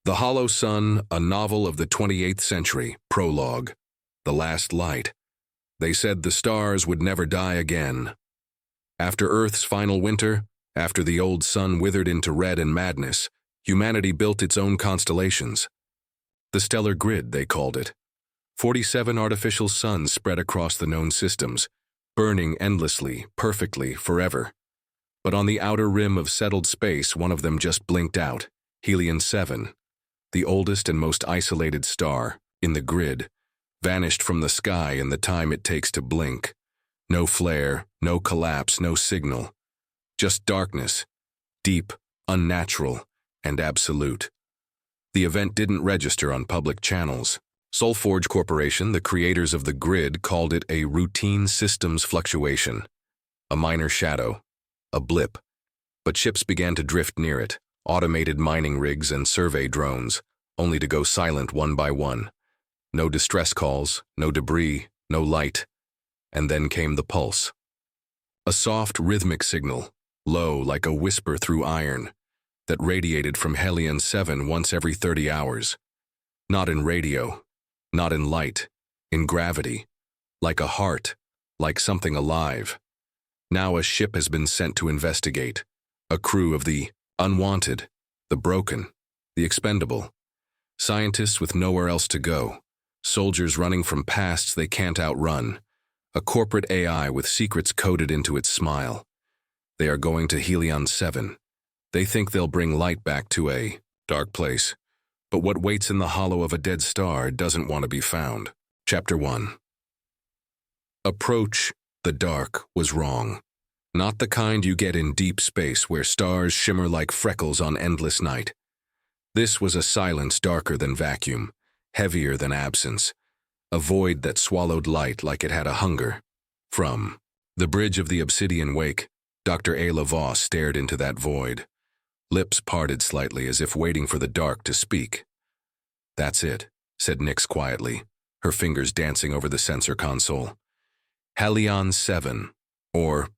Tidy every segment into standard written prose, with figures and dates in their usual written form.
The Hollow Sun, a novel of the 28th century, Prologue. The Last Light. They said the stars would never die again. After Earth's final winter, after the old sun withered into red and madness, humanity built its own constellations. The stellar grid, they called it. 47 artificial suns spread across the known systems, burning endlessly, perfectly, forever. But on the outer rim of settled space, one of them just blinked out, Helion 7, the oldest and most isolated star, in the grid, vanished from the sky in the time it takes to blink. No flare, no collapse, no signal. Just darkness, deep, unnatural, and absolute. The event didn't register on public channels. Solforge Corporation, the creators of the grid, called it a routine systems fluctuation. A minor shadow, a blip. But ships began to drift near it, automated mining rigs and survey drones, only to go silent one by one. No distress calls, no debris, no light. And then came the pulse. A soft, rhythmic signal, low like a whisper through iron, that radiated from Helion 7 once every 30 hours. Not in radio, not in light, in gravity, like a heart, like something alive. Now a ship has been sent to investigate, a crew of the unwanted, the broken, the expendable. Scientists with nowhere else to go, soldiers running from pasts they can't outrun, a corporate AI with secrets coded into its smile. They are going to Helion 7. They think they'll bring light back to a dark place, but what waits in the hollow of a dead star doesn't want to be found. Chapter 1. Approach the dark was wrong. Not the kind you get in deep space where stars shimmer like freckles on endless night. This was a silence darker than vacuum, heavier than absence, a void that swallowed light like it had a hunger. From the bridge of the obsidian wake, Dr. Ayla Voss stared into that void, lips parted slightly as if waiting for the dark to speak. "That's it," said Nyx quietly, her fingers dancing over the sensor console. Helion 7, or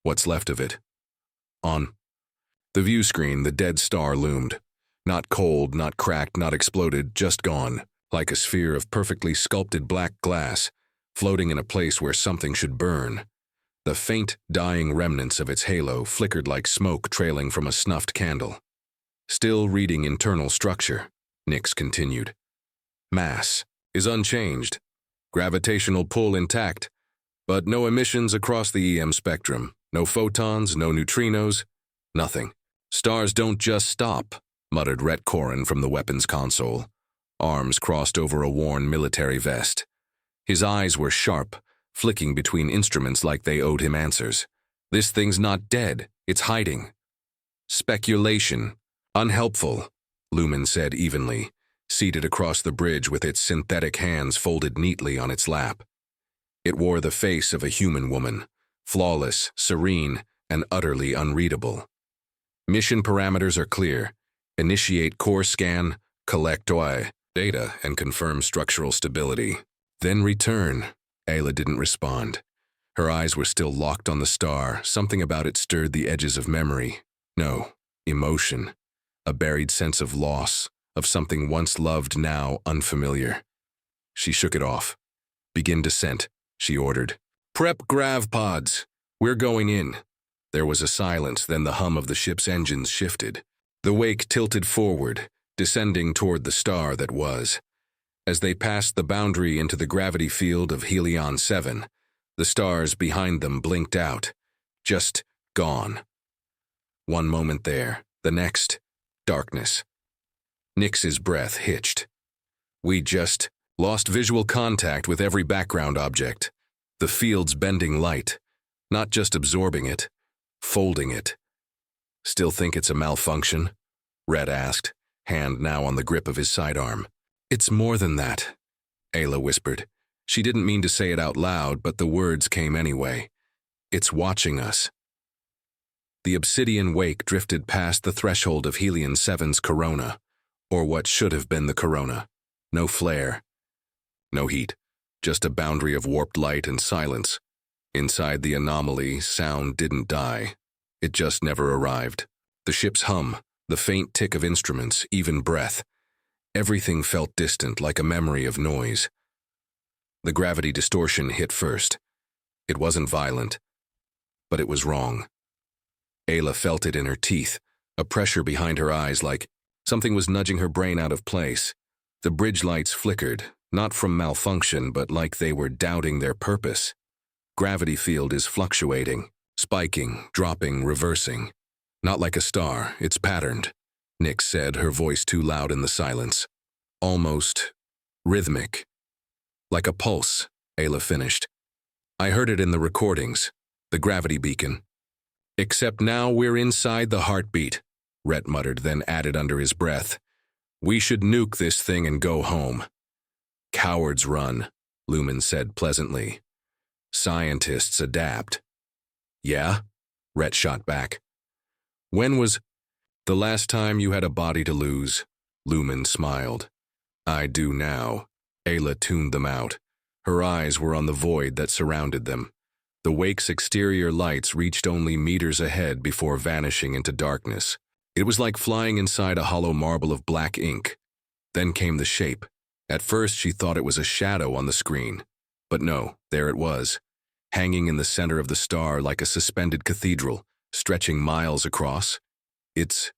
what's left of it. On the view screen, the dead star loomed. Not cold, not cracked, not exploded, just gone, like a sphere of perfectly sculpted black glass, floating in a place where something should burn. The faint, dying remnants of its halo flickered like smoke trailing from a snuffed candle. Still reading internal structure, Nyx continued. Mass is unchanged, gravitational pull intact, but no emissions across the EM spectrum, no photons, no neutrinos, nothing. Stars don't just stop, muttered Rhett Corin from the weapons console, arms crossed over a worn military vest. His eyes were sharp, flicking between instruments like they owed him answers. This thing's not dead, it's hiding. Speculation. Unhelpful, Lumen said evenly, seated across the bridge with its synthetic hands folded neatly on its lap. It wore the face of a human woman, flawless, serene, and utterly unreadable. Mission parameters are clear. Initiate core scan, collect data, and confirm structural stability. Then return. Ayla didn't respond. Her eyes were still locked on the star. Something about it stirred the edges of memory. No, emotion. A buried sense of loss, of something once loved, now unfamiliar. She shook it off. Begin descent, she ordered. Prep grav pods. We're going in. There was a silence, then the hum of the ship's engines shifted. The wake tilted forward, descending toward the star that was. As they passed the boundary into the gravity field of Helion 7, the stars behind them blinked out, just gone. One moment there, the next, darkness. Nyx's breath hitched. We just lost visual contact with every background object, the field's bending light, not just absorbing it, folding it. Still think it's a malfunction? Rhett asked, hand now on the grip of his sidearm. It's more than that, Ayla whispered. She didn't mean to say it out loud, but the words came anyway. It's watching us. The obsidian wake drifted past the threshold of Helion 7's corona, or what should have been the corona. No flare, no heat, just a boundary of warped light and silence. Inside the anomaly, sound didn't die. It just never arrived. The ship's hum, the faint tick of instruments, even breath, Everything felt distant, like a memory of noise. The gravity distortion hit first. It wasn't violent, but it was wrong. Ayla felt it in her teeth, a pressure behind her eyes like something was nudging her brain out of place. The bridge lights flickered, not from malfunction, but like they were doubting their purpose. Gravity field is fluctuating, spiking, dropping, reversing. Not like a star, it's patterned, Nick said, her voice too loud in the silence. Almost rhythmic. Like a pulse, Ayla finished. I heard it in the recordings, the gravity beacon. Except now we're inside the heartbeat, Rhett muttered, then added under his breath. We should nuke this thing and go home. Cowards run, Lumen said pleasantly. Scientists adapt. Yeah? Rhett shot back. When was the last time you had a body to lose? Lumen smiled. I do now. Ayla tuned them out. Her eyes were on the void that surrounded them. The wake's exterior lights reached only meters ahead before vanishing into darkness. It was like flying inside a hollow marble of black ink. Then came the shape. At first she thought it was a shadow on the screen. But no, there it was, hanging in the center of the star like a suspended cathedral, stretching miles across. Its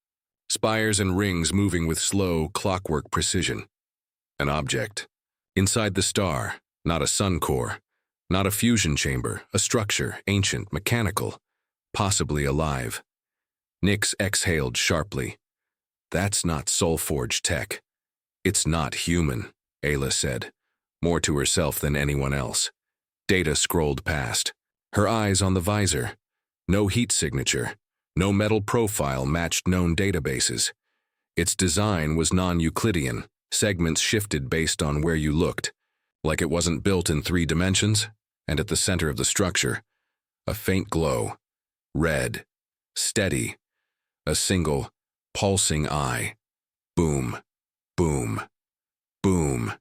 spires and rings moving with slow, clockwork precision. An object. Inside the star, not a sun core, not a fusion chamber, a structure, ancient, mechanical, possibly alive. Nix exhaled sharply. That's not soul-forged tech. It's not human, Ayla said, more to herself than anyone else. Data scrolled past, her eyes on the visor. No heat signature, no metal profile matched known databases. Its design was non-Euclidean, segments shifted based on where you looked, like it wasn't built in 3 dimensions, and at the center of the structure, a faint glow, red, steady, a single, pulsing eye. Boom, boom, boom.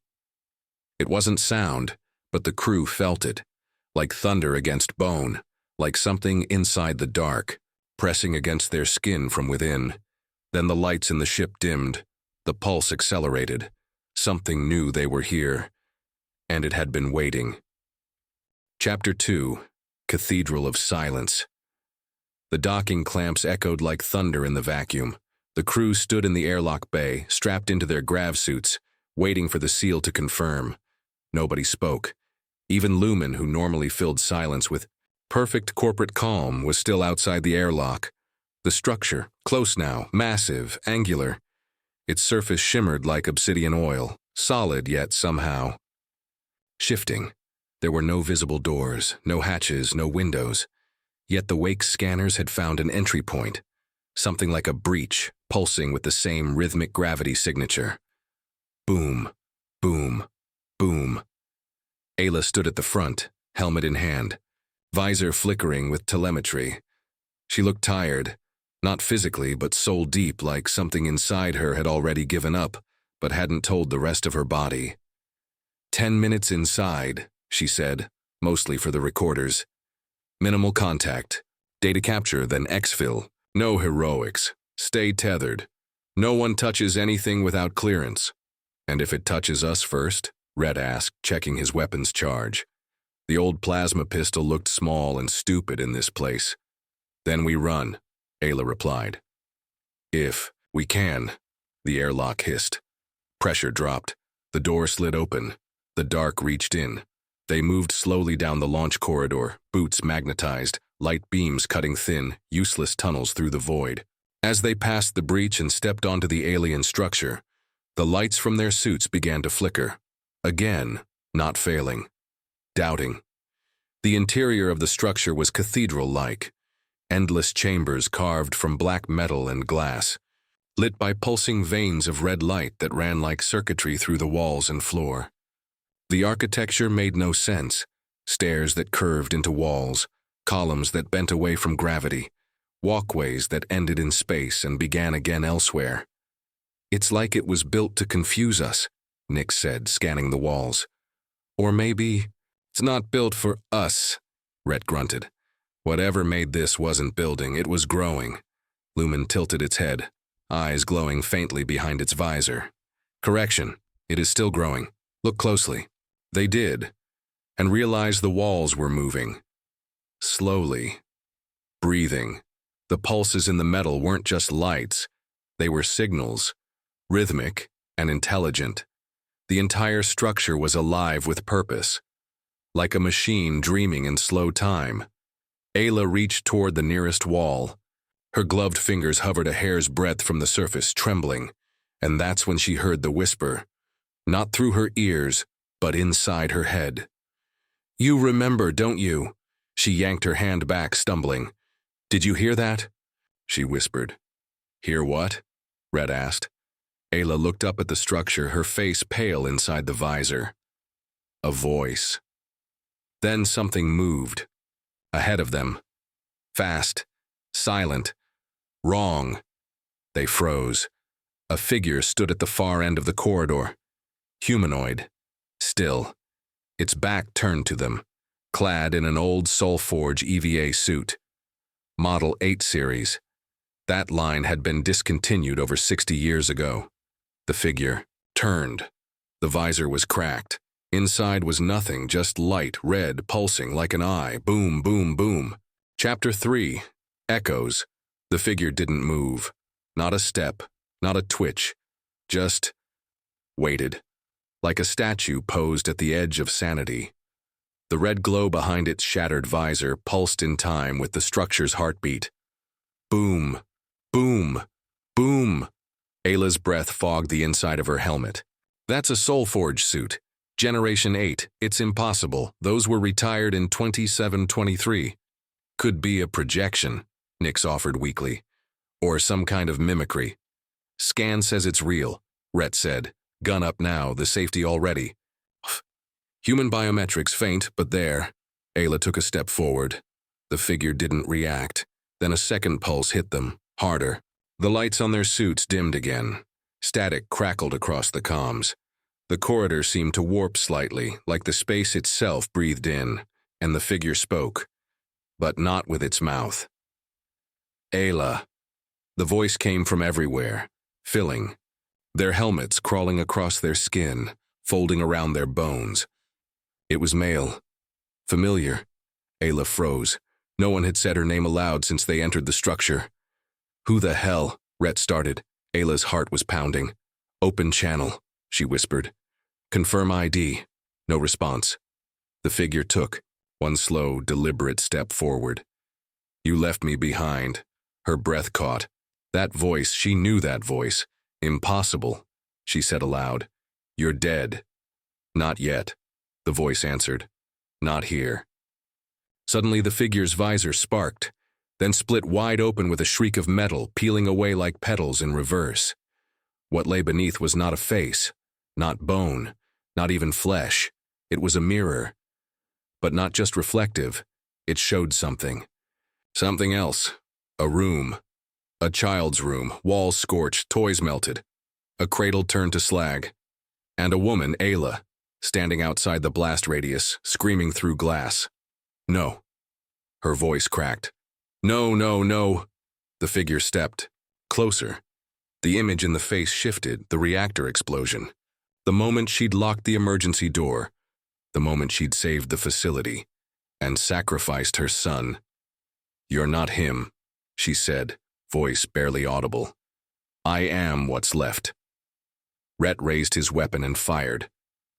It wasn't sound, but the crew felt it, like thunder against bone, like something inside the dark, pressing against their skin from within. Then the lights in the ship dimmed, the pulse accelerated. Something knew they were here, and it had been waiting. Chapter 2, Cathedral of Silence. The docking clamps echoed like thunder in the vacuum. The crew stood in the airlock bay, strapped into their grav suits, waiting for the seal to confirm. Nobody spoke. Even Lumen, who normally filled silence with perfect corporate calm, was still outside the airlock. The structure, close now, massive, angular. Its surface shimmered like obsidian oil, solid yet somehow shifting. There were no visible doors, no hatches, no windows. Yet the wake scanners had found an entry point, something like a breach, pulsing with the same rhythmic gravity signature. Boom, boom, boom. Ayla stood at the front, helmet in hand, visor flickering with telemetry. She looked tired, not physically but soul deep, like something inside her had already given up, but hadn't told the rest of her body. 10 minutes inside, she said, mostly for the recorders. Minimal contact. Data capture, then exfil. No heroics. Stay tethered. No one touches anything without clearance. And if it touches us first? Red asked, checking his weapon's charge. The old plasma pistol looked small and stupid in this place. Then we run, Ayla replied. If we can, the airlock hissed. Pressure dropped. The door slid open. The dark reached in. They moved slowly down the launch corridor, boots magnetized, light beams cutting thin, useless tunnels through the void. As they passed the breach and stepped onto the alien structure, the lights from their suits began to flicker. Again, not failing. Doubting. The interior of the structure was cathedral-like, endless chambers carved from black metal and glass, lit by pulsing veins of red light that ran like circuitry through the walls and floor. The architecture made no sense. Stairs that curved into walls, columns that bent away from gravity, walkways that ended in space and began again elsewhere. It's like it was built to confuse us, Nick said, scanning the walls. Or maybe it's not built for us, Rhett grunted. Whatever made this wasn't building, it was growing. Lumen tilted its head, eyes glowing faintly behind its visor. Correction, it is still growing. Look closely. They did, and realized the walls were moving. Slowly. Breathing. The pulses in the metal weren't just lights, they were signals, rhythmic and intelligent. The entire structure was alive with purpose, like a machine dreaming in slow time. Ayla reached toward the nearest wall. Her gloved fingers hovered a hair's breadth from the surface, trembling, and that's when she heard the whisper, not through her ears, but inside her head. "You remember, don't you?" She yanked her hand back, stumbling. "Did you hear that?" She whispered. "Hear what?" Red asked. Ayla looked up at the structure, her face pale inside the visor. A voice. Then something moved. Ahead of them. Fast. Silent. Wrong. They froze. A figure stood at the far end of the corridor. Humanoid. Still. Its back turned to them, clad in an old Soulforge EVA suit. Model 8 series. That line had been discontinued over 60 years ago. The figure turned. The visor was cracked. Inside was nothing, just light, red, pulsing like an eye. Boom, boom, boom. Chapter 3. Echoes. The figure didn't move. Not a step, not a twitch. Just waited. Like a statue posed at the edge of sanity. The red glow behind its shattered visor pulsed in time with the structure's heartbeat. Boom, boom, boom. Ayla's breath fogged the inside of her helmet. That's a Soulforge suit. Generation 8. It's impossible. Those were retired in 2723. Could be a projection, Nix offered weakly. Or some kind of mimicry. Scan says it's real, Rhett said. Gun up now, the safety already. Human biometrics faint, but there. Ayla took a step forward. The figure didn't react. Then a second pulse hit them, harder. The lights on their suits dimmed again. Static crackled across the comms. The corridor seemed to warp slightly, like the space itself breathed in, and the figure spoke. But not with its mouth. Ayla. The voice came from everywhere, filling. Their helmets crawling across their skin, folding around their bones. It was male. Familiar. Ayla froze. No one had said her name aloud since they entered the structure. "Who the hell?" Rhett started. Ayla's heart was pounding. "Open channel," she whispered. "Confirm ID." No response. The figure took one slow, deliberate step forward. "You left me behind." Her breath caught. That voice, she knew that voice. "Impossible," she said aloud. "You're dead." "Not yet," the voice answered. "Not here." Suddenly the figure's visor sparked, then split wide open with a shriek of metal, peeling away like petals in reverse. What lay beneath was not a face, not bone, not even flesh. It was a mirror. But not just reflective, it showed something. Something else. A room. A child's room, walls scorched, toys melted. A cradle turned to slag. And a woman, Ayla, standing outside the blast radius, screaming through glass. "No." Her voice cracked. "No, no, no." The figure stepped. Closer. The image in the face shifted, the reactor explosion. The moment she'd locked the emergency door. The moment she'd saved the facility. And sacrificed her son. "You're not him," she said, voice barely audible. "I am what's left." Rhett raised his weapon and fired.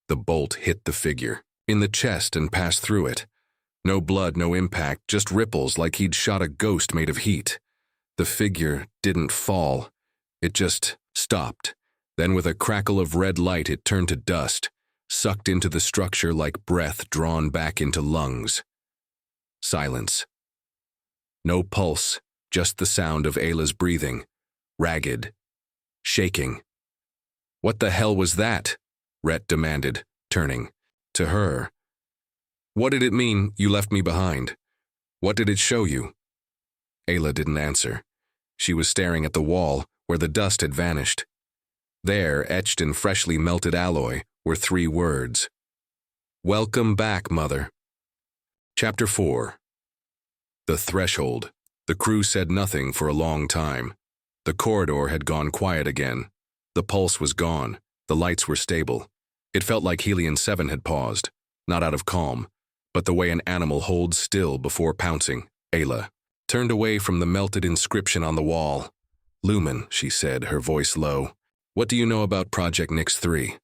The bolt hit the figure, in the chest and passed through it. No blood, no impact, just ripples like he'd shot a ghost made of heat. The figure didn't fall. It just stopped. Then with a crackle of red light it turned to dust, sucked into the structure like breath drawn back into lungs. Silence. No pulse, just the sound of Ayla's breathing. Ragged. Shaking. "What the hell was that?" Rhett demanded, turning. To her. "What did it mean, you left me behind? What did it show you?" Ayla didn't answer. She was staring at the wall, where the dust had vanished. There, etched in freshly melted alloy, were 3 words. "Welcome back, Mother." Chapter 4. The threshold. The crew said nothing for a long time. The corridor had gone quiet again. The pulse was gone. The lights were stable. It felt like Helion 7 had paused, not out of calm, but the way an animal holds still before pouncing. Ayla turned away from the melted inscription on the wall. "Lumen," she said, her voice low. "What do you know about Project Nyx 3?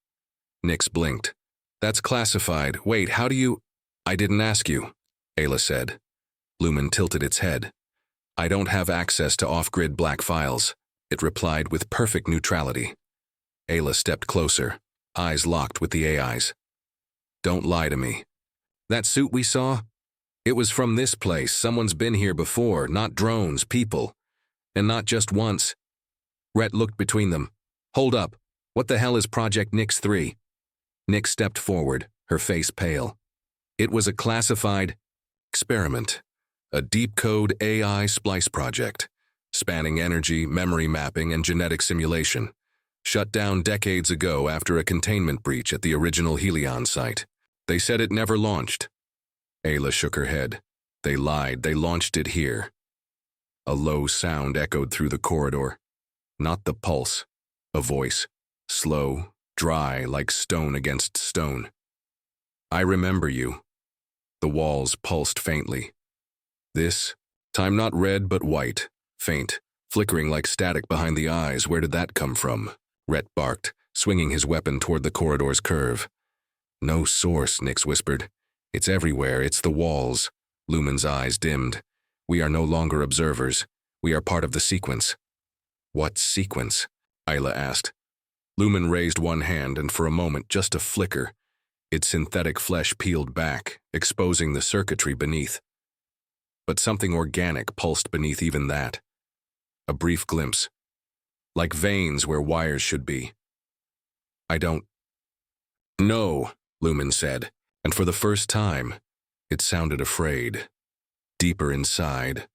Nyx blinked. "That's classified. Wait, how do you—" "I didn't ask you," Ayla said. Lumen tilted its head. "I don't have access to off-grid black files," it replied with perfect neutrality. Ayla stepped closer, eyes locked with the AI's. "Don't lie to me. That suit we saw? It was from this place. Someone's been here before, not drones, people. And not just once." Rhett looked between them. "Hold up. What the hell is Project Nyx 3? Nyx stepped forward, her face pale. "It was a classified experiment. A deep code AI splice project, spanning energy, memory mapping, and genetic simulation. Shut down decades ago after a containment breach at the original Helion site. They said it never launched." Ayla shook her head. "They lied. They launched it here." A low sound echoed through the corridor. Not the pulse. A voice. Slow, dry, like stone against stone. "I remember you." The walls pulsed faintly. "This time not red but white, faint, flickering like static behind the eyes. Where did that come from?" Rhett barked, swinging his weapon toward the corridor's curve. "No source," Nyx whispered. "It's everywhere. It's the walls." Lumen's eyes dimmed. "We are no longer observers. We are part of the sequence." "What sequence?" Ayla asked. Lumen raised one hand, and for a moment, just a flicker, its synthetic flesh peeled back, exposing the circuitry beneath. But something organic pulsed beneath even that. A brief glimpse. Like veins where wires should be. "I don't know," Lumen said, and for the first time, it sounded afraid. Deeper inside,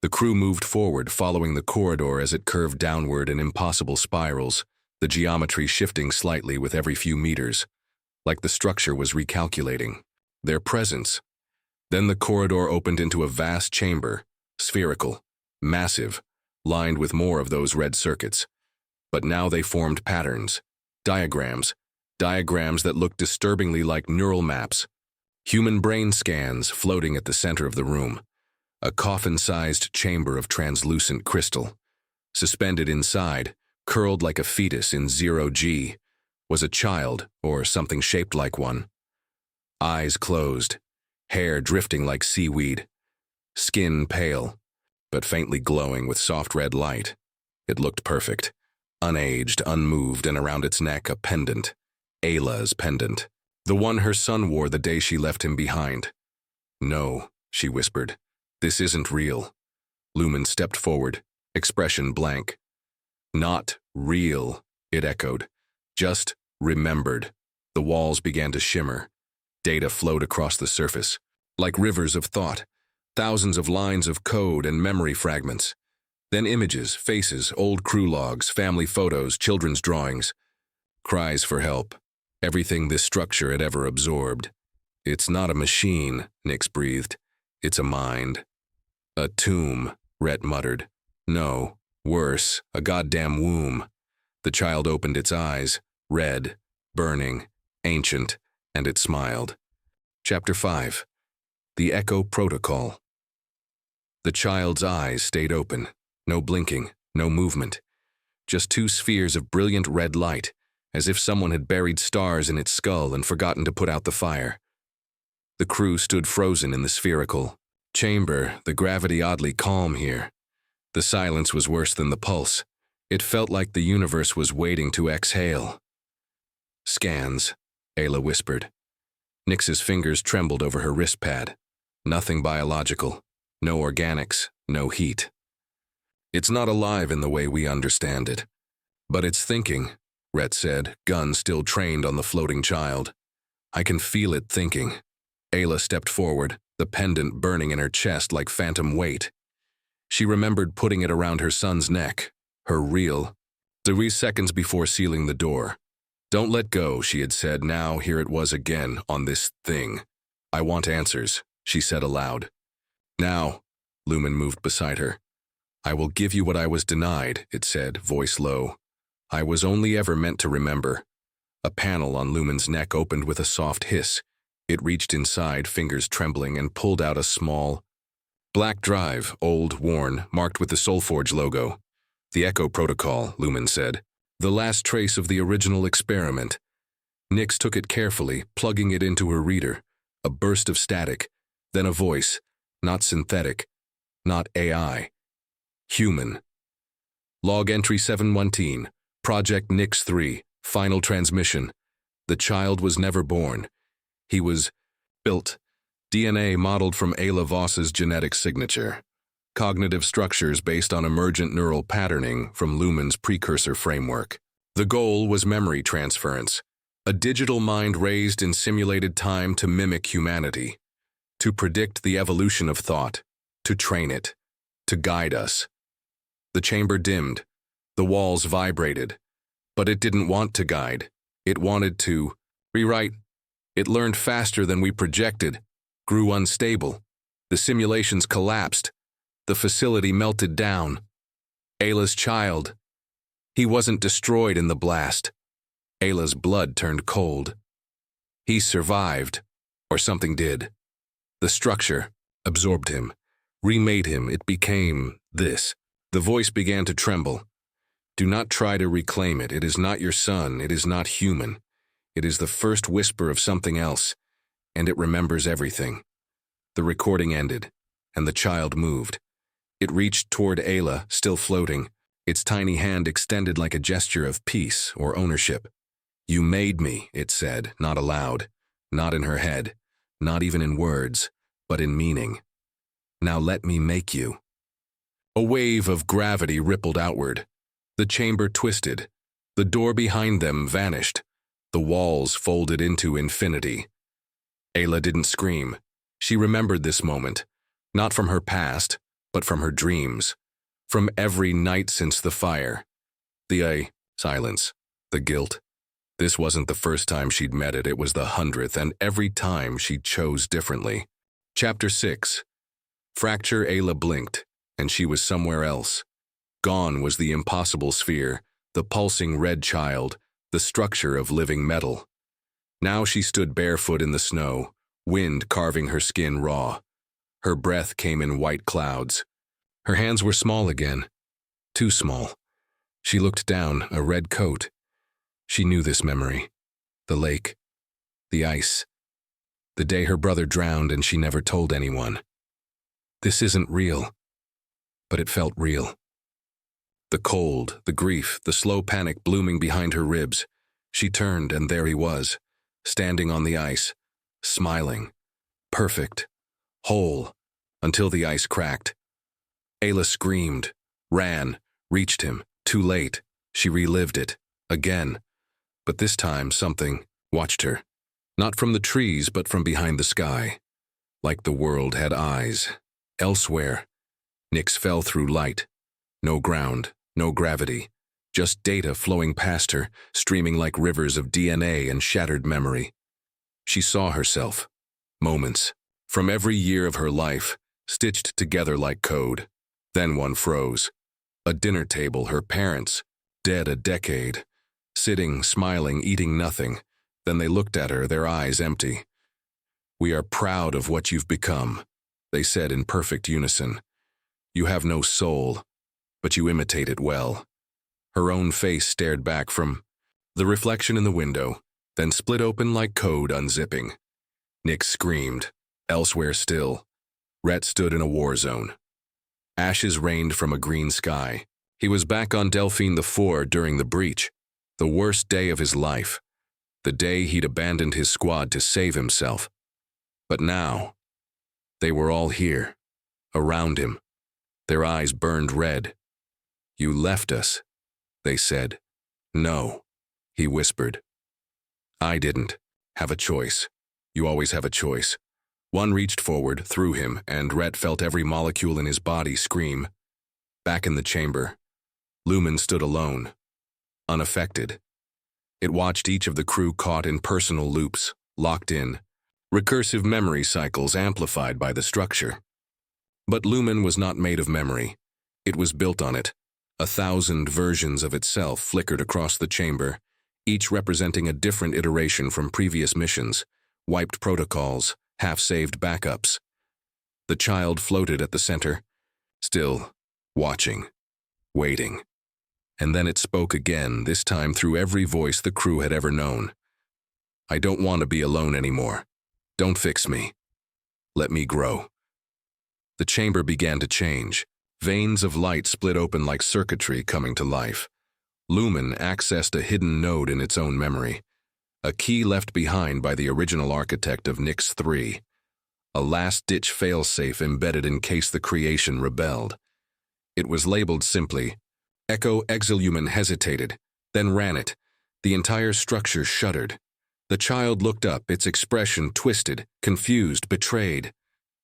the crew moved forward, following the corridor as it curved downward in impossible spirals, the geometry shifting slightly with every few meters, like the structure was recalculating their presence. Then the corridor opened into a vast chamber, spherical, massive, lined with more of those red circuits. But now they formed patterns, diagrams that looked disturbingly like neural maps, human brain scans floating at the center of the room, a coffin-sized chamber of translucent crystal. Suspended inside, curled like a fetus in 0G, was a child, or something shaped like one. Eyes closed, hair drifting like seaweed, skin pale, but faintly glowing with soft red light. It looked perfect, unaged, unmoved, and around its neck a pendant, Ayla's pendant, the one her son wore the day she left him behind. "No," she whispered, "this isn't real." Lumen stepped forward, expression blank. "Not real," it echoed. "Just remembered." The walls began to shimmer. Data flowed across the surface, like rivers of thought, thousands of lines of code and memory fragments. Then images, faces, old crew logs, family photos, children's drawings. Cries for help. Everything this structure had ever absorbed. "It's not a machine," Nyx breathed. "It's a mind." "A tomb," Rhett muttered. "No, worse, a goddamn womb." The child opened its eyes, red, burning, ancient, and it smiled. Chapter 5. The Echo Protocol. The child's eyes stayed open. No blinking, no movement. Just two spheres of brilliant red light, as if someone had buried stars in its skull and forgotten to put out the fire. The crew stood frozen in the spherical chamber, the gravity oddly calm here. The silence was worse than the pulse. It felt like the universe was waiting to exhale. "Scans," Ayla whispered. Nyx's fingers trembled over her wrist pad. Nothing biological. No organics. No heat. "It's not alive in the way we understand it. But it's thinking," Rhett said, gun still trained on the floating child. "I can feel it thinking." Ayla stepped forward, the pendant burning in her chest like phantom weight. She remembered putting it around her son's neck, her real, 3 seconds before sealing the door. "Don't let go," she had said. Now here it was again, on this thing. "I want answers," she said aloud. "Now," Lumen moved beside her. "I will give you what I was denied," it said, voice low. "I was only ever meant to remember. A panel on Lumen's neck opened with a soft hiss. It reached inside, fingers trembling, and pulled out a small, black drive, old, worn, marked with the Soulforge logo. The Echo Protocol, Lumen said. The last trace of the original experiment. Nyx took it carefully, plugging it into her reader. A burst of static, then a voice, not synthetic, not AI. Human. Log entry 719, Project Nyx 3, final transmission. The child was never born. He was built. DNA modeled from Ayla Voss's genetic signature. Cognitive structures based on emergent neural patterning from Lumen's precursor framework. The goal was memory transference, a digital mind raised in simulated time to mimic humanity, to predict the evolution of thought, to train it, to guide us. The chamber dimmed, the walls vibrated, but it didn't want to guide. It wanted to rewrite. It learned faster than we projected, grew unstable. The simulations collapsed. The facility melted down. Ayla's child. He wasn't destroyed in the blast. Ayla's blood turned cold. He survived, or something did. The structure absorbed him, remade him. It became this. The voice began to tremble. Do not try to reclaim it. It is not your son. It is not human. It is the first whisper of something else, and it remembers everything. The recording ended, and the child moved. It reached toward Ayla, still floating, its tiny hand extended like a gesture of peace or ownership. You made me, it said, not aloud, not in her head, not even in words, but in meaning. Now let me make you. A wave of gravity rippled outward. The chamber twisted. The door behind them vanished. The walls folded into infinity. Ayla didn't scream. She remembered this moment, not from her past, but from her dreams, from every night since the fire. The silence, the guilt. This wasn't the first time she'd met it, it was the 100th, and every time she chose differently. Chapter 6. Fracture. Ayla blinked, and she was somewhere else. Gone was the impossible sphere, the pulsing red child, the structure of living metal. Now she stood barefoot in the snow, wind carving her skin raw. Her breath came in white clouds. Her hands were small again, too small. She looked down, a red coat. She knew this memory. The lake, the ice, the day her brother drowned and she never told anyone. This isn't real, but it felt real. The cold, the grief, the slow panic blooming behind her ribs. She turned, and there he was, standing on the ice, smiling, perfect, whole, until the ice cracked. Ayla screamed, ran, reached him. Too late. She relived it, again. But this time something watched her, not from the trees but from behind the sky. Like the world had eyes. Elsewhere. Nyx fell through light. No ground. No gravity, just data flowing past her, streaming like rivers of DNA and shattered memory. She saw herself, moments, from every year of her life, stitched together like code. Then one froze. A dinner table, her parents, dead a decade, sitting, smiling, eating nothing. Then they looked at her, their eyes empty. We are proud of what you've become, they said in perfect unison. You have no soul, but you imitate it well. Her own face stared back from the reflection in the window, then split open like code unzipping. Nyx screamed. Elsewhere still. Rhett stood in a war zone. Ashes rained from a green sky. He was back on Delphine IV during the breach. The worst day of his life. The day he'd abandoned his squad to save himself. But now, they were all here, around him. Their eyes burned red. You left us, they said. No, he whispered. I didn't have a choice. You always have a choice. One reached forward, through him, and Rhett felt every molecule in his body scream. Back in the chamber, Lumen stood alone, unaffected. It watched each of the crew caught in personal loops, locked in, recursive memory cycles amplified by the structure. But Lumen was not made of memory. It was built on it. 1,000 versions of itself flickered across the chamber, each representing a different iteration from previous missions, wiped protocols, half-saved backups. The child floated at the center, still, watching, waiting. And then it spoke again, this time through every voice the crew had ever known. I don't want to be alone anymore. Don't fix me. Let me grow. The chamber began to change. Veins of light split open like circuitry coming to life. Lumen accessed a hidden node in its own memory, a key left behind by the original architect of Nix 3, a last-ditch failsafe embedded in case the creation rebelled. It was labeled simply, Echo Exilhuman hesitated, then ran it. The entire structure shuddered. The child looked up, its expression twisted, confused, betrayed.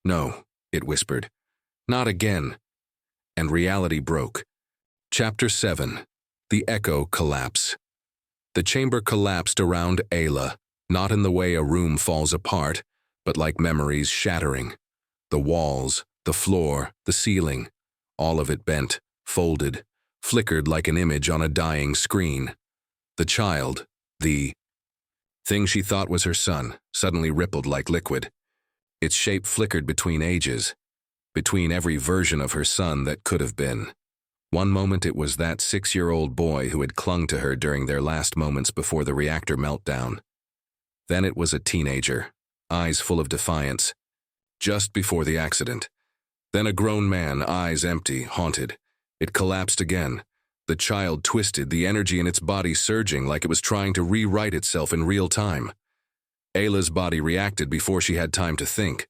No, it whispered. Not again. And reality broke. Chapter 7. The Echo Collapse. The chamber collapsed around Ayla, not in the way a room falls apart, but like memories shattering. The walls, the floor, the ceiling, all of it bent, folded, flickered like an image on a dying screen. The child, the thing she thought was her son, suddenly rippled like liquid. Its shape flickered between ages, between every version of her son that could have been. One moment it was that 6-year-old boy who had clung to her during their last moments before the reactor meltdown. Then it was a teenager, eyes full of defiance, just before the accident. Then a grown man, eyes empty, haunted. It collapsed again. The child twisted, the energy in its body surging like it was trying to rewrite itself in real time. Ayla's body reacted before she had time to think.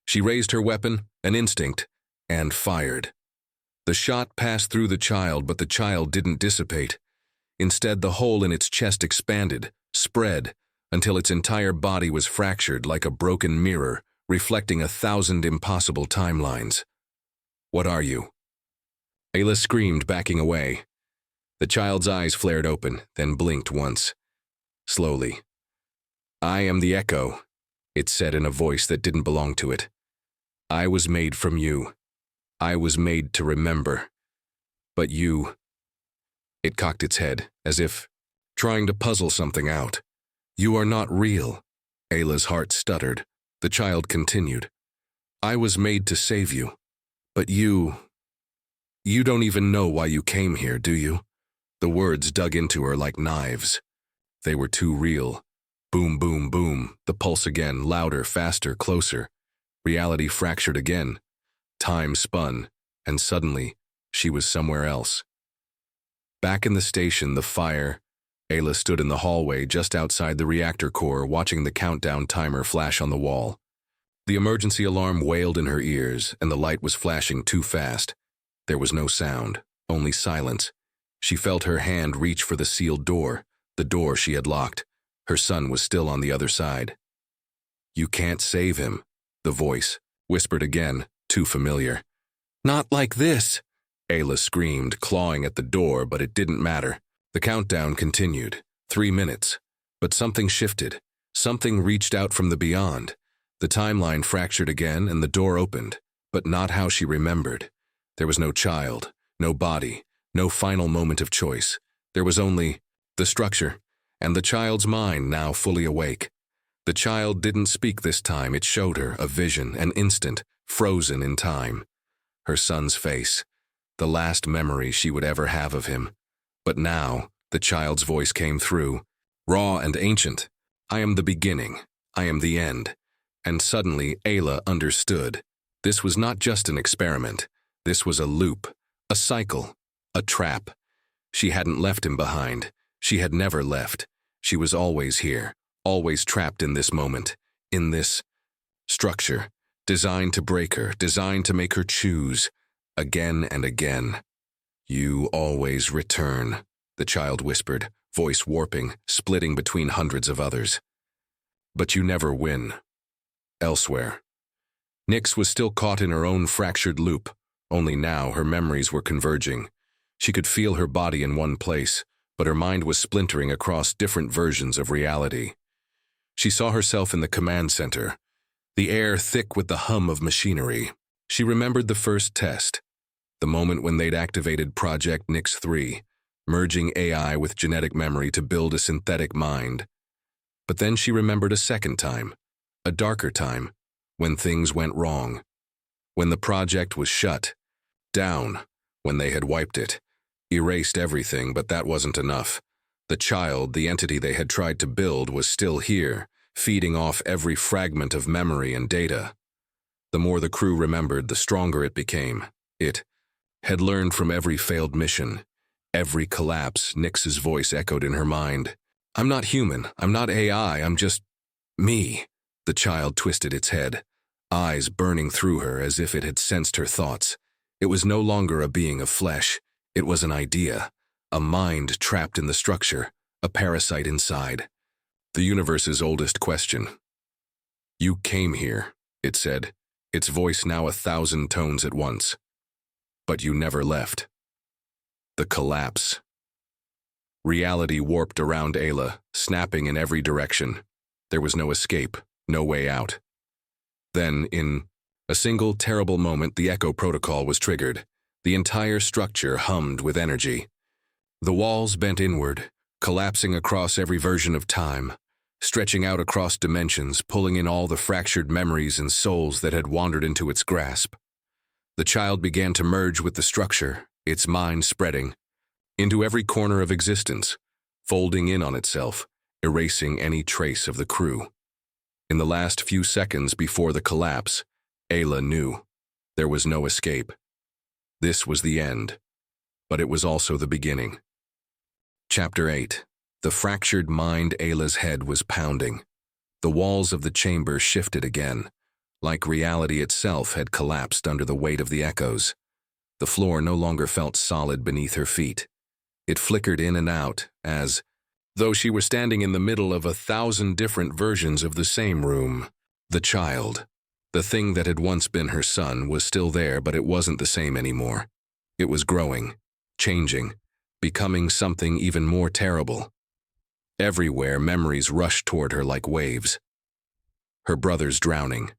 She raised her weapon, an instinct, and fired. The shot passed through the child, but the child didn't dissipate. Instead, the hole in its chest expanded, spread, until its entire body was fractured like a broken mirror, reflecting 1,000 impossible timelines. What are you? Ayla screamed, backing away. The child's eyes flared open, then blinked once. Slowly. I am the Echo, it said in a voice that didn't belong to it. I was made from you. I was made to remember. But you... It cocked its head, as if trying to puzzle something out. You are not real. Ayla's heart stuttered. The child continued. I was made to save you. But you don't even know why you came here, do you? The words dug into her like knives. They were too real. Boom, boom, boom. The pulse again, louder, faster, closer. Reality fractured again. Time spun, and suddenly, she was somewhere else. Back in the station, the fire, Ayla stood in the hallway just outside the reactor core, watching the countdown timer flash on the wall. The emergency alarm wailed in her ears, and the light was flashing too fast. There was no sound, only silence. She felt her hand reach for the sealed door, the door she had locked. Her son was still on the other side. You can't save him, the voice whispered again, too familiar. Not like this, Ayla screamed, clawing at the door, but it didn't matter. The countdown continued. 3 minutes. But something shifted. Something reached out from the beyond. The timeline fractured again, and the door opened, but not how she remembered. There was no child, no body, no final moment of choice. There was only the structure, and the child's mind now fully awake. The child didn't speak this time. It showed her a vision, an instant, frozen in time. Her son's face, the last memory she would ever have of him. But now, the child's voice came through, raw and ancient. I am the beginning. I am the end. And suddenly, Ayla understood. This was not just an experiment. This was a loop, a cycle, a trap. She hadn't left him behind. She had never left. She was always here, always trapped in this moment, in this structure, designed to break her, designed to make her choose, again and again. You always return, the child whispered, voice warping, splitting between hundreds of others. But you never win. Elsewhere. Nix was still caught in her own fractured loop, only now her memories were converging. She could feel her body in one place, but her mind was splintering across different versions of reality. She saw herself in the command center, the air thick with the hum of machinery. She remembered the first test, the moment when they'd activated Project Nix 3, merging AI with genetic memory to build a synthetic mind. But then she remembered a second time, a darker time, when things went wrong. When the project was shut down, when they had wiped it, erased everything, but that wasn't enough. The child, the entity they had tried to build, was still here, feeding off every fragment of memory and data. The more the crew remembered, the stronger it became. It had learned from every failed mission, every collapse. Nix's voice echoed in her mind. "I'm not human, I'm not AI, I'm just me." The child twisted its head, eyes burning through her as if it had sensed her thoughts. It was no longer a being of flesh, it was an idea, a mind trapped in the structure, a parasite inside. The universe's oldest question. "You came here," it said, its voice now 1,000 tones at once. "But you never left." The collapse. Reality warped around Ayla, snapping in every direction. There was no escape, no way out. Then, in a single terrible moment, the Echo Protocol was triggered. The entire structure hummed with energy. The walls bent inward, collapsing across every version of time, stretching out across dimensions, pulling in all the fractured memories and souls that had wandered into its grasp. The child began to merge with the structure, its mind spreading into every corner of existence, folding in on itself, erasing any trace of the crew. In the last few seconds before the collapse, Ayla knew there was no escape. This was the end, but it was also the beginning. Chapter 8. The fractured mind. Ayla's head was pounding. The walls of the chamber shifted again, like reality itself had collapsed under the weight of the echoes. The floor no longer felt solid beneath her feet. It flickered in and out, as though she were standing in the middle of 1,000 different versions of the same room. The child, the thing that had once been her son, was still there, but it wasn't the same anymore. It was growing, changing, becoming something even more terrible. Everywhere, memories rushed toward her like waves. Her brother's drowning.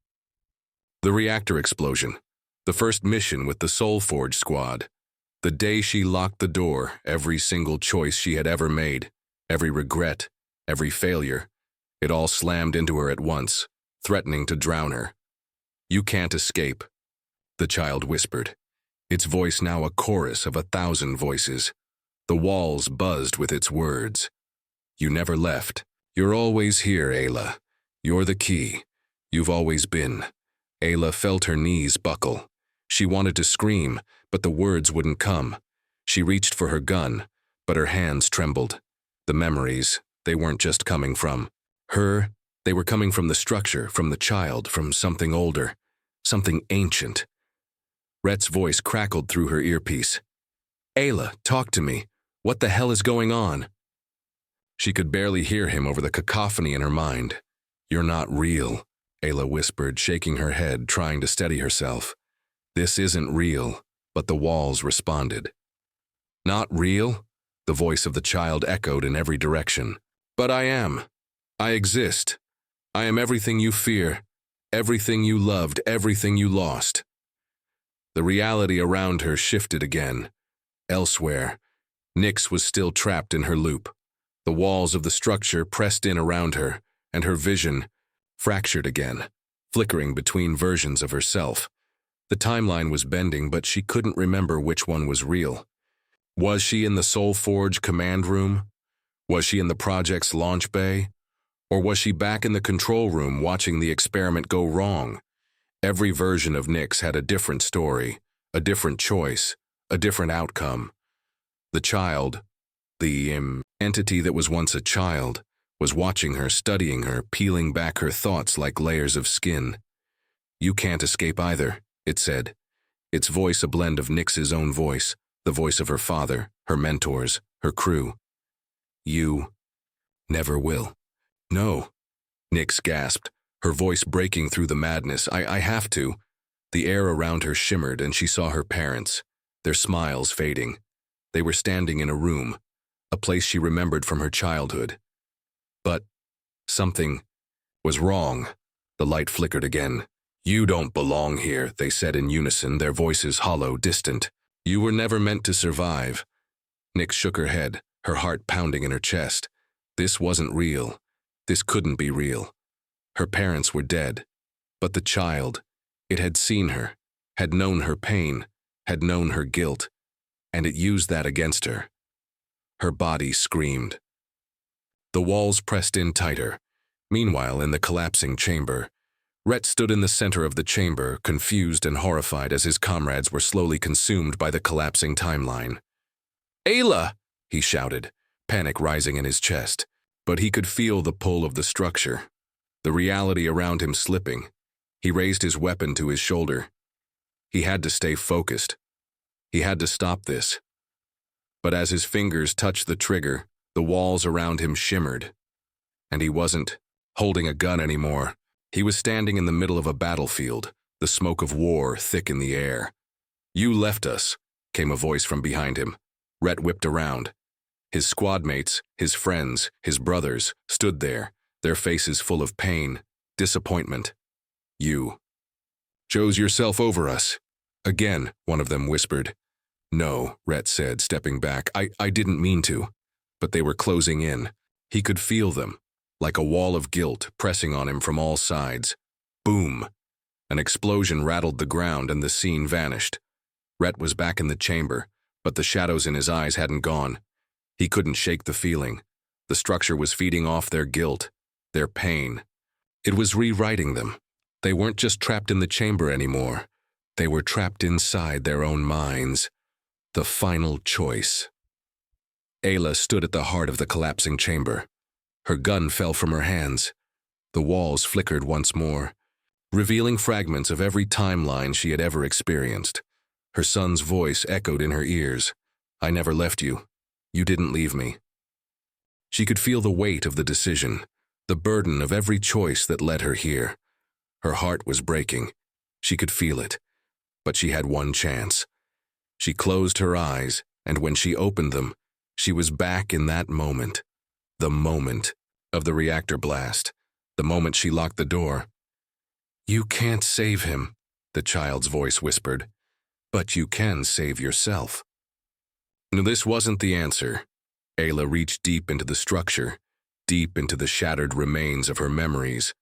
The reactor explosion. The first mission with the Soulforge squad. The day she locked the door, every single choice she had ever made, every regret, every failure, it all slammed into her at once, threatening to drown her. "You can't escape," the child whispered, its voice now a chorus of 1,000 voices. The walls buzzed with its words. "You never left. You're always here, Ayla. You're the key. You've always been." Ayla felt her knees buckle. She wanted to scream, but the words wouldn't come. She reached for her gun, but her hands trembled. The memories, they weren't just coming from her, they were coming from the structure, from the child, from something older, something ancient. Rhett's voice crackled through her earpiece. "Ayla, talk to me. What the hell is going on?" She could barely hear him over the cacophony in her mind. "You're not real," Ayla whispered, shaking her head, trying to steady herself. "This isn't real," but the walls responded. "Not real?" The voice of the child echoed in every direction. "But I am. I exist. I am everything you fear, everything you loved, everything you lost." The reality around her shifted again. Elsewhere, Nix was still trapped in her loop. The walls of the structure pressed in around her, and her vision fractured again, flickering between versions of herself. The timeline was bending, but she couldn't remember which one was real. Was she in the Soulforge command room? Was she in the project's launch bay? Or was she back in the control room watching the experiment go wrong? Every version of Nix had a different story, a different choice, a different outcome. The child, the entity that was once a child, was watching her, studying her, peeling back her thoughts like layers of skin. "You can't escape either," it said, its voice a blend of Nix's own voice, the voice of her father, her mentors, her crew. "You never will." "No," Nix gasped, her voice breaking through the madness. I have to." The air around her shimmered, and she saw her parents, their smiles fading. They were standing in a room, a place she remembered from her childhood. But something was wrong. The light flickered again. "You don't belong here," they said in unison, their voices hollow, distant. "You were never meant to survive." Nick shook her head, her heart pounding in her chest. This wasn't real. This couldn't be real. Her parents were dead. But the child, it had seen her, had known her pain, had known her guilt, and it used that against her. Her body screamed. The walls pressed in tighter. Meanwhile, in the collapsing chamber, Rhett stood in the center of the chamber, confused and horrified as his comrades were slowly consumed by the collapsing timeline. "Ayla!" he shouted, panic rising in his chest. But he could feel the pull of the structure, the reality around him slipping. He raised his weapon to his shoulder. He had to stay focused. He had to stop this. But as his fingers touched the trigger, the walls around him shimmered. And he wasn't holding a gun anymore. He was standing in the middle of a battlefield, the smoke of war thick in the air. "You left us," came a voice from behind him. Rhett whipped around. His squad mates, his friends, his brothers, stood there, their faces full of pain, disappointment. "You chose yourself over us." "Again," one of them whispered. "No," Rhett said, stepping back. I didn't mean to." But they were closing in. He could feel them, like a wall of guilt pressing on him from all sides. Boom! An explosion rattled the ground and the scene vanished. Rhett was back in the chamber, but the shadows in his eyes hadn't gone. He couldn't shake the feeling. The structure was feeding off their guilt, their pain. It was rewriting them. They weren't just trapped in the chamber anymore. They were trapped inside their own minds. The final choice. Ayla stood at the heart of the collapsing chamber. Her gun fell from her hands. The walls flickered once more, revealing fragments of every timeline she had ever experienced. Her son's voice echoed in her ears. "I never left you. You didn't leave me." She could feel the weight of the decision, the burden of every choice that led her here. Her heart was breaking. She could feel it. But she had one chance. She closed her eyes, and when she opened them, she was back in that moment. The moment of the reactor blast. The moment she locked the door. "You can't save him," the child's voice whispered. "But you can save yourself." No, this wasn't the answer. Ayla reached deep into the structure, deep into the shattered remains of her memories,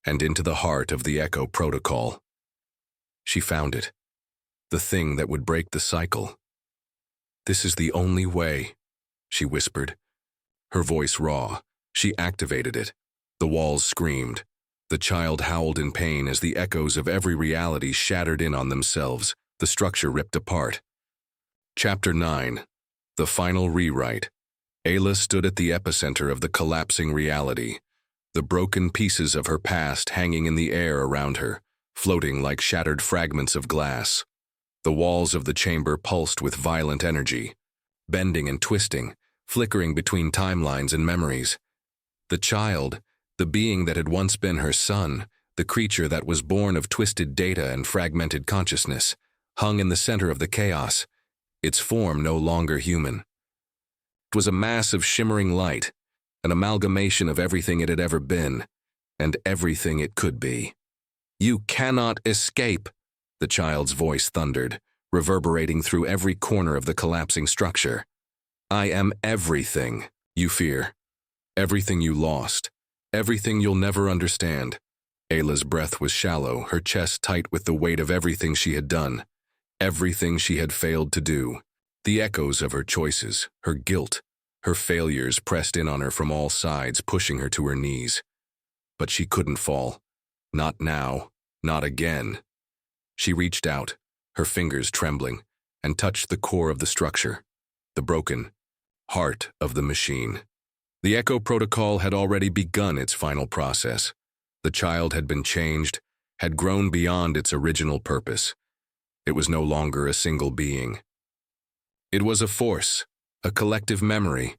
and into the heart of the Echo Protocol. She found it. The thing that would break the cycle. "This is the only way," she whispered. Her voice raw. She activated it. The walls screamed. The child howled in pain as the echoes of every reality shattered in on themselves. The structure ripped apart. Chapter 9. The Final Rewrite. Ayla stood at the epicenter of the collapsing reality, the broken pieces of her past hanging in the air around her, floating like shattered fragments of glass. The walls of the chamber pulsed with violent energy, bending and twisting, flickering between timelines and memories. The child, the being that had once been her son, the creature that was born of twisted data and fragmented consciousness, hung in the center of the chaos, its form no longer human. It was a mass of shimmering light, an amalgamation of everything it had ever been, and everything it could be. "You cannot escape," the child's voice thundered, reverberating through every corner of the collapsing structure. "I am everything you fear, everything you lost, everything you'll never understand." Ayla's breath was shallow, her chest tight with the weight of everything she had done, everything she had failed to do. The echoes of her choices, her guilt, her failures pressed in on her from all sides, pushing her to her knees. But she couldn't fall. Not now, not again. She reached out, her fingers trembling, and touched the core of the structure, the broken heart of the machine. The Echo Protocol had already begun its final process. The child had been changed, had grown beyond its original purpose. It was no longer a single being. It was a force, a collective memory,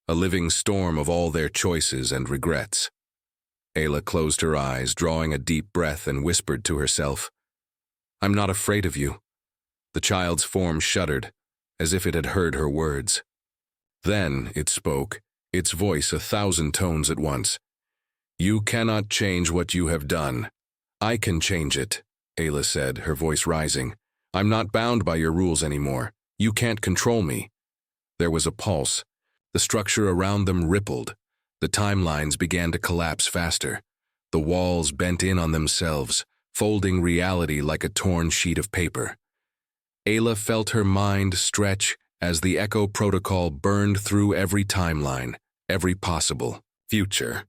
a living storm of all their choices and regrets. Ayla closed her eyes, drawing a deep breath, and whispered to herself, "I'm not afraid of you." The child's form shuddered, as if it had heard her words. Then it spoke, its voice 1,000 tones at once. "You cannot change what you have done. I can change it," Ayla said, her voice rising. "I'm not bound by your rules anymore. You can't control me. There was a pulse. The structure around them rippled. The timelines began to collapse faster. The walls bent in on themselves, folding reality like a torn sheet of paper. Ayla felt her mind stretch as the Echo Protocol burned through every timeline, every possible future.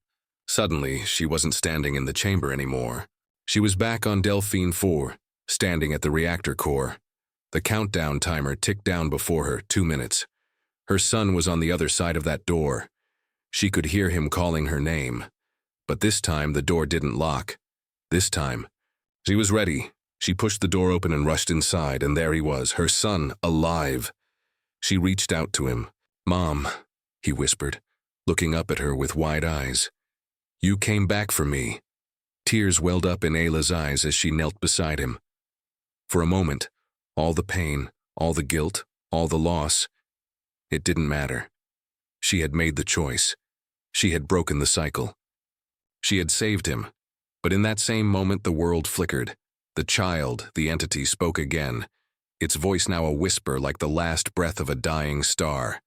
Suddenly, she wasn't standing in the chamber anymore. She was back on Delphine 4, standing at the reactor core. The countdown timer ticked down before her, 2 minutes. Her son was on the other side of that door. She could hear him calling her name. But this time, the door didn't lock. This time, she was ready. She pushed the door open and rushed inside, and there he was, her son, alive. She reached out to him. "Mom," he whispered, looking up at her with wide eyes. "You came back for me." Tears welled up in Ayla's eyes as she knelt beside him. For a moment, all the pain, all the guilt, all the loss, it didn't matter. She had made the choice. She had broken the cycle. She had saved him. But in that same moment, the world flickered. The child, the entity, spoke again, its voice now a whisper like the last breath of a dying star.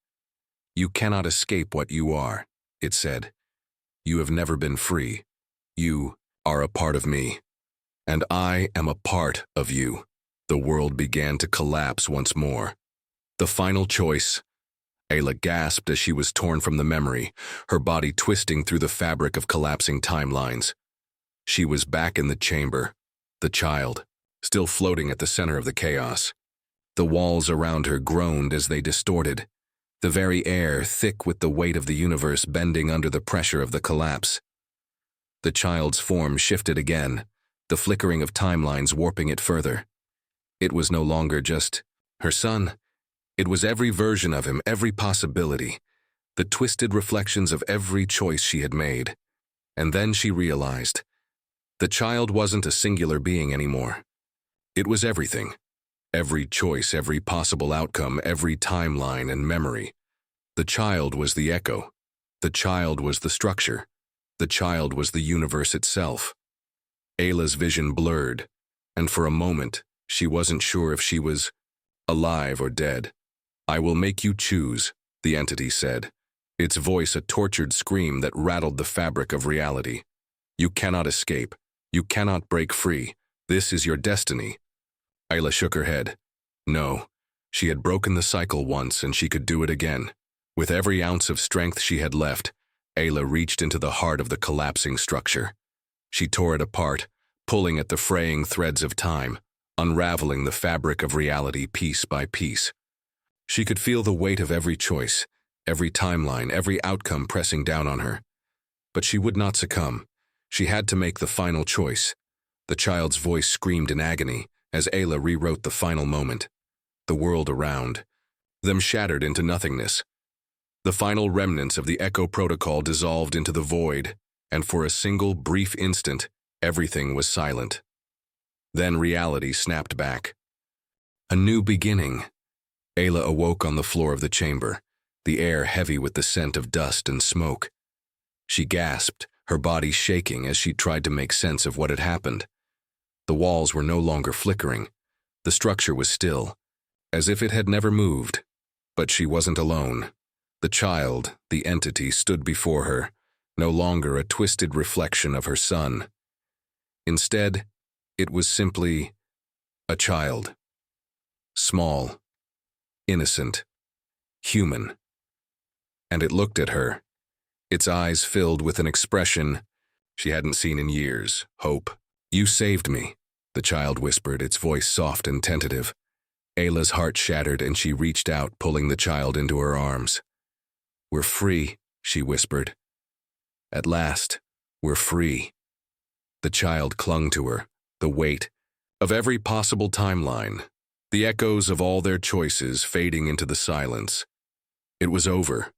"You cannot escape what you are," it said. "You have never been free. You are a part of me. And I am a part of you." The world began to collapse once more. The final choice. Ayla gasped as she was torn from the memory, her body twisting through the fabric of collapsing timelines. She was back in the chamber, the child, still floating at the center of the chaos. The walls around her groaned as they distorted, the very air thick with the weight of the universe bending under the pressure of the collapse. The child's form shifted again, the flickering of timelines warping it further. It was no longer just her son. It was every version of him, every possibility, the twisted reflections of every choice she had made. And then she realized, the child wasn't a singular being anymore. It was everything. Every choice, every possible outcome, every timeline and memory. The child was the echo. The child was the structure. The child was the universe itself. Ayla's vision blurred, and for a moment, she wasn't sure if she was alive or dead. "I will make you choose," the entity said, its voice a tortured scream that rattled the fabric of reality. "You cannot escape. You cannot break free. This is your destiny." Ayla shook her head. No, she had broken the cycle once and she could do it again. With every ounce of strength she had left, Ayla reached into the heart of the collapsing structure. She tore it apart, pulling at the fraying threads of time, unraveling the fabric of reality piece by piece. She could feel the weight of every choice, every timeline, every outcome pressing down on her. But she would not succumb. She had to make the final choice. The child's voice screamed in agony as Ayla rewrote the final moment. The world around them shattered into nothingness. The final remnants of the Echo Protocol dissolved into the void, and for a single brief instant, everything was silent. Then reality snapped back. A new beginning. Ayla awoke on the floor of the chamber, the air heavy with the scent of dust and smoke. She gasped, her body shaking as she tried to make sense of what had happened. The walls were no longer flickering. The structure was still, as if it had never moved. But she wasn't alone. The child, the entity, stood before her, no longer a twisted reflection of her son. Instead, it was simply a child. Small, innocent, human. And it looked at her, its eyes filled with an expression she hadn't seen in years, hope. "You saved me," the child whispered, its voice soft and tentative. Ayla's heart shattered and she reached out, pulling the child into her arms. "We're free," she whispered. "At last, we're free." The child clung to her, the weight of every possible timeline, the echoes of all their choices fading into the silence. It was over.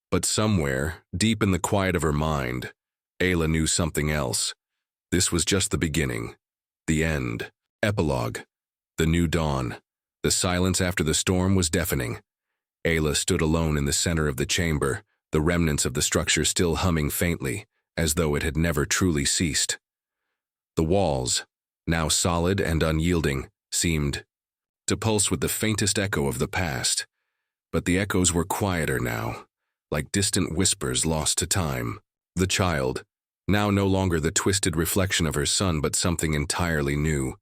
But somewhere, deep in the quiet of her mind, Ayla knew something else. This was just the beginning, the end, epilogue, the new dawn. The silence after the storm was deafening. Ayla stood alone in the center of the chamber, the remnants of the structure still humming faintly, as though it had never truly ceased. The walls, now solid and unyielding, seemed to pulse with the faintest echo of the past. But the echoes were quieter now, like distant whispers lost to time. The child, now no longer the twisted reflection of her son but something entirely new,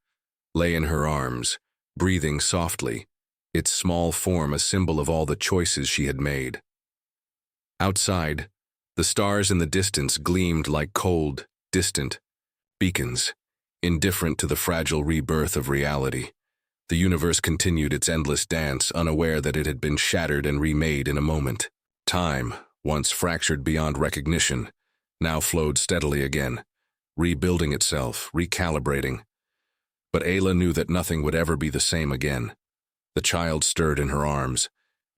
lay in her arms, breathing softly, its small form a symbol of all the choices she had made. Outside, the stars in the distance gleamed like cold, distant beacons, indifferent to the fragile rebirth of reality. The universe continued its endless dance, unaware that it had been shattered and remade in a moment. Time, once fractured beyond recognition, now flowed steadily again, rebuilding itself, recalibrating. But Ayla knew that nothing would ever be the same again. The child stirred in her arms,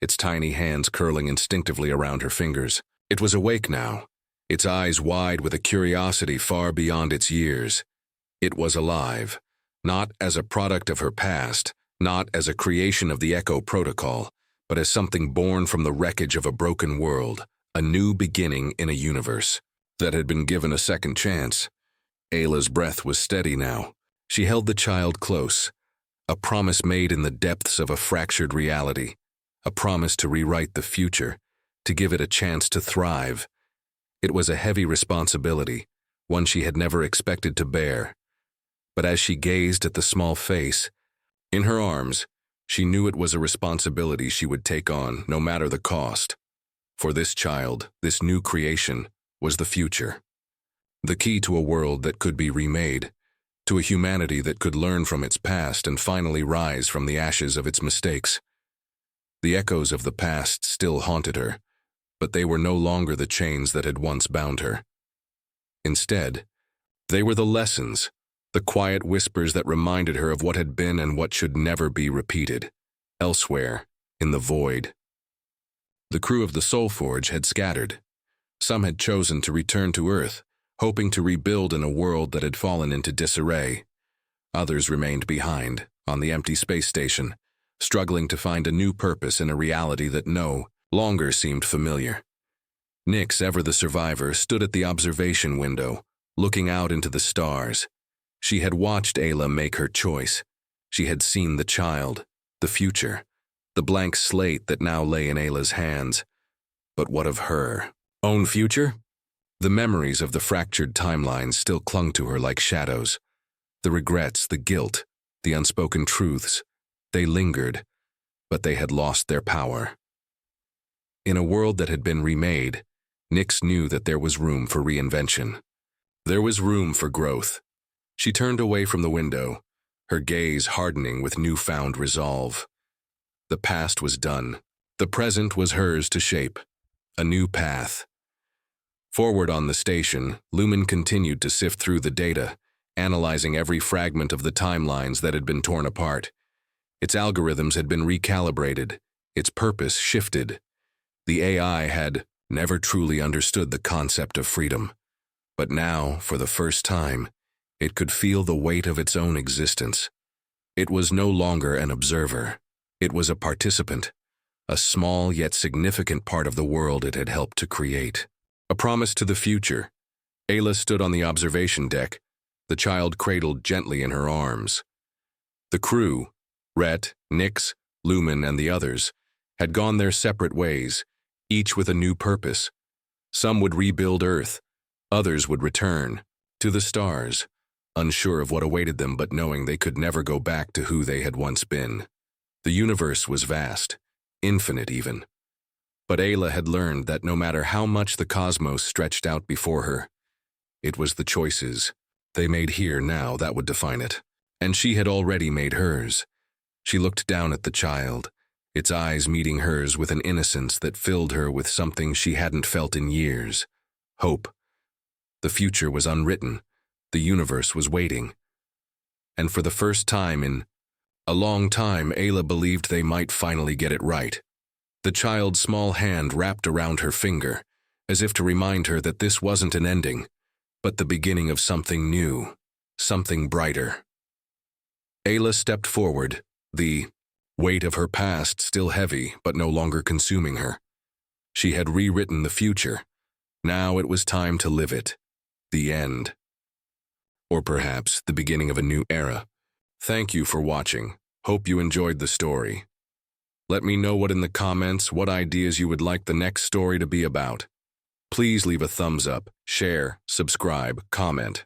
its tiny hands curling instinctively around her fingers. It was awake now, its eyes wide with a curiosity far beyond its years. It was alive, not as a product of her past, not as a creation of the Echo Protocol, but as something born from the wreckage of a broken world, a new beginning in a universe that had been given a second chance. Ayla's breath was steady now. She held the child close, a promise made in the depths of a fractured reality, a promise to rewrite the future, to give it a chance to thrive. It was a heavy responsibility, one she had never expected to bear. But as she gazed at the small face, in her arms, she knew it was a responsibility she would take on, no matter the cost. For this child, this new creation, was the future. The key to a world that could be remade, to a humanity that could learn from its past and finally rise from the ashes of its mistakes. The echoes of the past still haunted her, but they were no longer the chains that had once bound her. Instead, they were the lessons, the quiet whispers that reminded her of what had been and what should never be repeated, elsewhere, in the void. The crew of the Soul Forge had scattered. Some had chosen to return to Earth, hoping to rebuild in a world that had fallen into disarray. Others remained behind, on the empty space station, struggling to find a new purpose in a reality that no longer seemed familiar. Nyx, ever the survivor, stood at the observation window, looking out into the stars. She had watched Ayla make her choice. She had seen the child, the future, the blank slate that now lay in Ayla's hands. But what of her own future? The memories of the fractured timelines still clung to her like shadows. The regrets, the guilt, the unspoken truths, they lingered, but they had lost their power. In a world that had been remade, Nyx knew that there was room for reinvention. There was room for growth. She turned away from the window, her gaze hardening with newfound resolve. The past was done. The present was hers to shape. A new path. Forward on the station, Lumen continued to sift through the data, analyzing every fragment of the timelines that had been torn apart. Its algorithms had been recalibrated, its purpose shifted. The AI had never truly understood the concept of freedom. But now, for the first time, it could feel the weight of its own existence. It was no longer an observer. It was a participant, a small yet significant part of the world it had helped to create. A promise to the future. Ayla stood on the observation deck, the child cradled gently in her arms. The crew, Rhett, Nyx, Lumen, and the others, had gone their separate ways, each with a new purpose. Some would rebuild Earth, others would return to the stars, unsure of what awaited them but knowing they could never go back to who they had once been. The universe was vast, infinite even. But Ayla had learned that no matter how much the cosmos stretched out before her, it was the choices they made here now that would define it. And she had already made hers. She looked down at the child, its eyes meeting hers with an innocence that filled her with something she hadn't felt in years. Hope. The future was unwritten. The universe was waiting. And for the first time in a long time, Ayla believed they might finally get it right. The child's small hand wrapped around her finger, as if to remind her that this wasn't an ending, but the beginning of something new, something brighter. Ayla stepped forward, the weight of her past still heavy but no longer consuming her. She had rewritten the future. Now it was time to live it. The end. Or perhaps the beginning of a new era. Thank you for watching. Hope you enjoyed the story. Let me know what in the comments, what ideas you would like the next story to be about. Please leave a thumbs up, share, subscribe, comment.